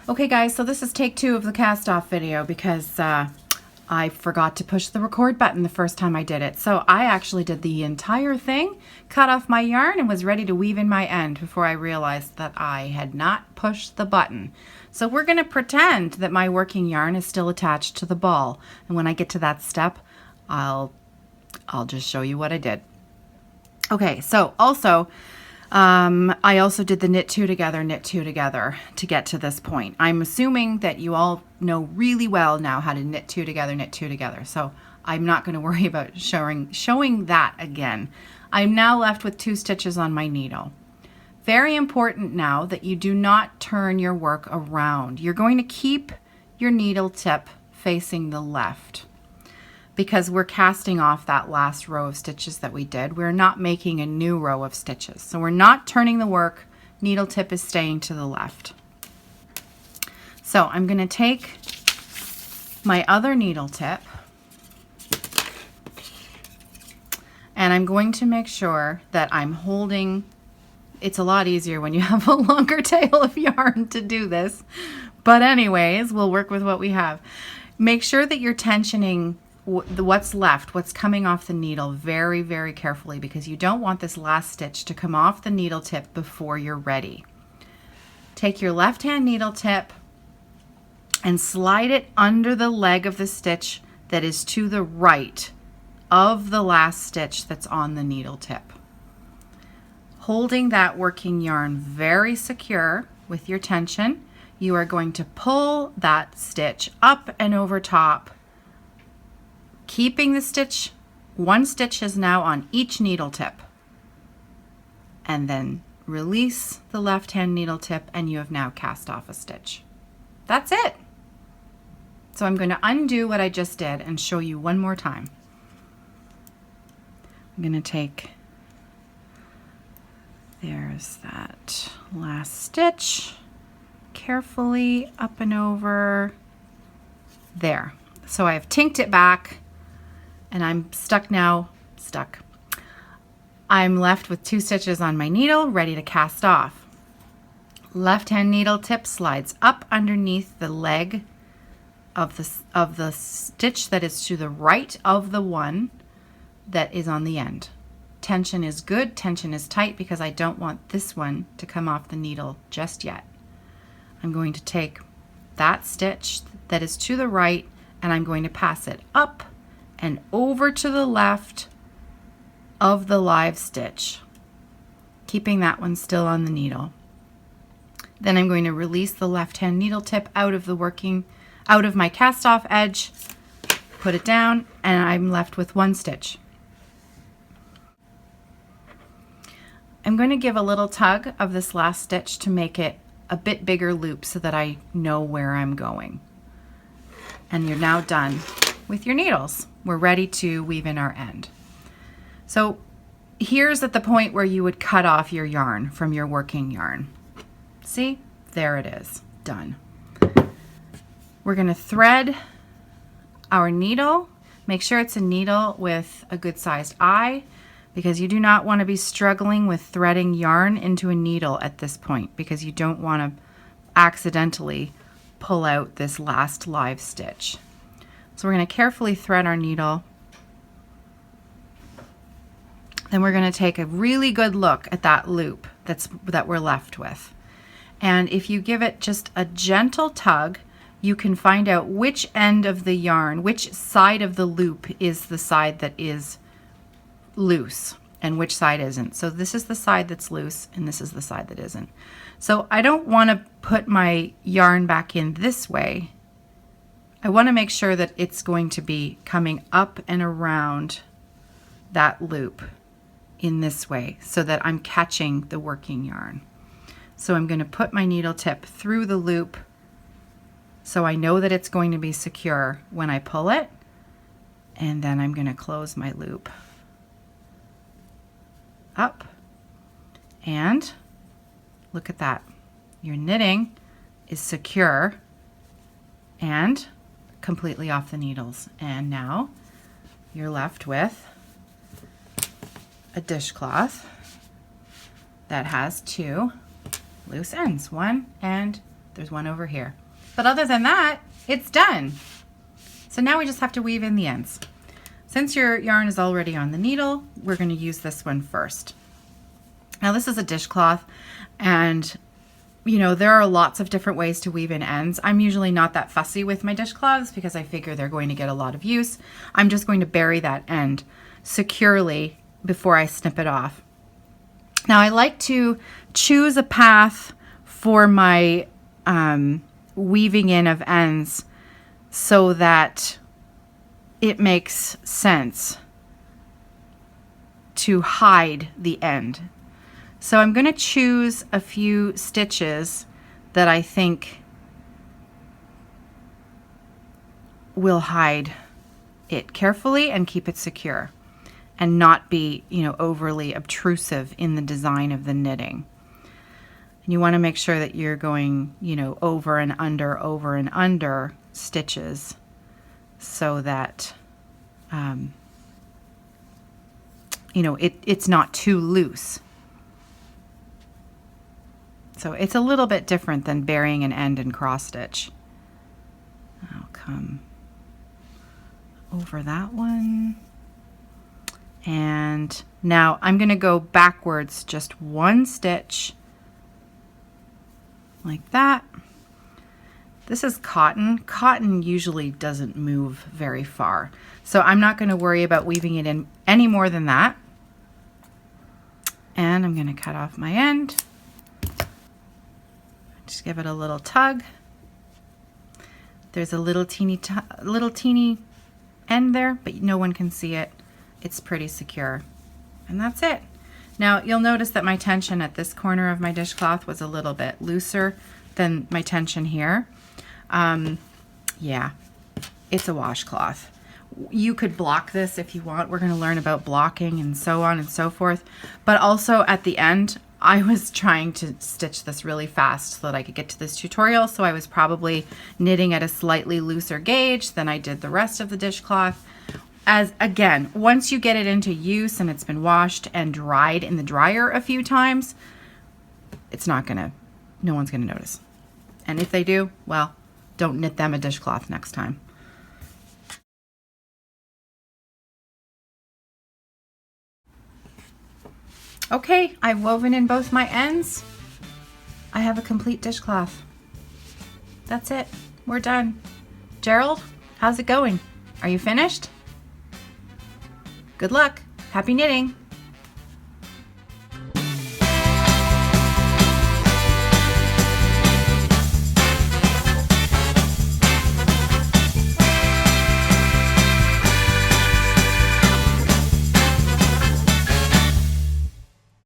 Okay guys, so this is take 2 of the cast off video because I forgot to push the record button the first time I did it. So I actually did the entire thing, cut off my yarn and was ready to weave in my end before I realized that I had not pushed the button. So we're going to pretend that my working yarn is still attached to the ball. And when I get to that step, I'll just show you what I did. Okay, so also, I also did the knit two together to get to this point. I'm assuming that you all know really well now how to knit two together. So I'm not going to worry about showing that again. I'm now left with 2 stitches on my needle. Very important now that you do not turn your work around. You're going to keep your needle tip facing the left, because we're casting off that last row of stitches that we did. We're not making a new row of stitches. So we're not turning the work. Needle tip is staying to the left. So I'm going to take my other needle tip and I'm going to make sure that I'm holding. It's a lot easier when you have a longer tail of yarn to do this. But anyways, we'll work with what we have. Make sure that you're tensioning what's left, what's coming off the needle very, very carefully, because you don't want this last stitch to come off the needle tip before you're ready. Take your left hand needle tip and slide it under the leg of the stitch that is to the right of the last stitch that's on the needle tip. Holding that working yarn very secure with your tension, you are going to pull that stitch up and over top, keeping the stitch. 1 stitch is now on each needle tip, and then release the left hand needle tip and you have now cast off a stitch. That's it. So I'm going to undo what I just did and show you one more time. I'm going to take, there's that last stitch, carefully up and over there. So I've tinked it back and I'm stuck. I'm left with 2 stitches on my needle, ready to cast off. Left hand needle tip slides up underneath the leg of the stitch that is to the right of the one that is on the end. Tension is good, tension is tight, because I don't want this one to come off the needle just yet. I'm going to take that stitch that is to the right and I'm going to pass it up and over to the left of the live stitch, keeping that one still on the needle. Then I'm going to release the left hand needle tip out of my cast off edge, put it down, and I'm left with 1 stitch. I'm going to give a little tug of this last stitch to make it a bit bigger loop so that I know where I'm going. And you're now done with your needles. We're ready to weave in our end. So here's at the point where you would cut off your yarn from your working yarn. See, there it is, done. We're going to thread our needle. Make sure it's a needle with a good sized eye, because you do not want to be struggling with threading yarn into a needle at this point, because you don't want to accidentally pull out this last live stitch. So we're going to carefully thread our needle. Then we're going to take a really good look at that loop that we're left with. And if you give it just a gentle tug, you can find out which end of the yarn, which side of the loop is the side that is loose and which side isn't. So this is the side that's loose and this is the side that isn't. So I don't want to put my yarn back in this way. I want to make sure that it's going to be coming up and around that loop in this way so that I'm catching the working yarn. So I'm going to put my needle tip through the loop so I know that it's going to be secure when I pull it, and then I'm going to close my loop up, and look at that. Your knitting is secure and completely off the needles. And now you're left with a dishcloth that has 2 loose ends, 1 and there's one over here. But other than that, it's done. So now we just have to weave in the ends. Since your yarn is already on the needle, we're going to use this one first. Now this is a dishcloth, and you know, there are lots of different ways to weave in ends. I'm usually not that fussy with my dishcloths because I figure they're going to get a lot of use. I'm just going to bury that end securely before I snip it off. Now I like to choose a path for my weaving in of ends so that it makes sense to hide the end. So I'm going to choose a few stitches that I think will hide it carefully and keep it secure and not be, you know, overly obtrusive in the design of the knitting. And you want to make sure that you're going, you know, over and under stitches so that, you know, it's not too loose. So it's a little bit different than burying an end and cross stitch. I'll come over that one. And now I'm going to go backwards just one stitch like that. This is cotton. Cotton usually doesn't move very far. So I'm not going to worry about weaving it in any more than that. And I'm going to cut off my end. Just give it a little tug. There's a little teeny end there, but no one can see it. It's pretty secure. And that's it. Now you'll notice that my tension at this corner of my dishcloth was a little bit looser than my tension here. Yeah, it's a washcloth. You could block this if you want. We're going to learn about blocking and so on and so forth. But also at the end, I was trying to stitch this really fast so that I could get to this tutorial. So I was probably knitting at a slightly looser gauge than I did the rest of the dishcloth. As again, once you get it into use and it's been washed and dried in the dryer a few times, no one's gonna notice. And if they do, well, don't knit them a dishcloth next time. Okay, I've woven in both my ends. I have a complete dishcloth. That's it, we're done. Gerald, how's it going? Are you finished? Good luck, happy knitting.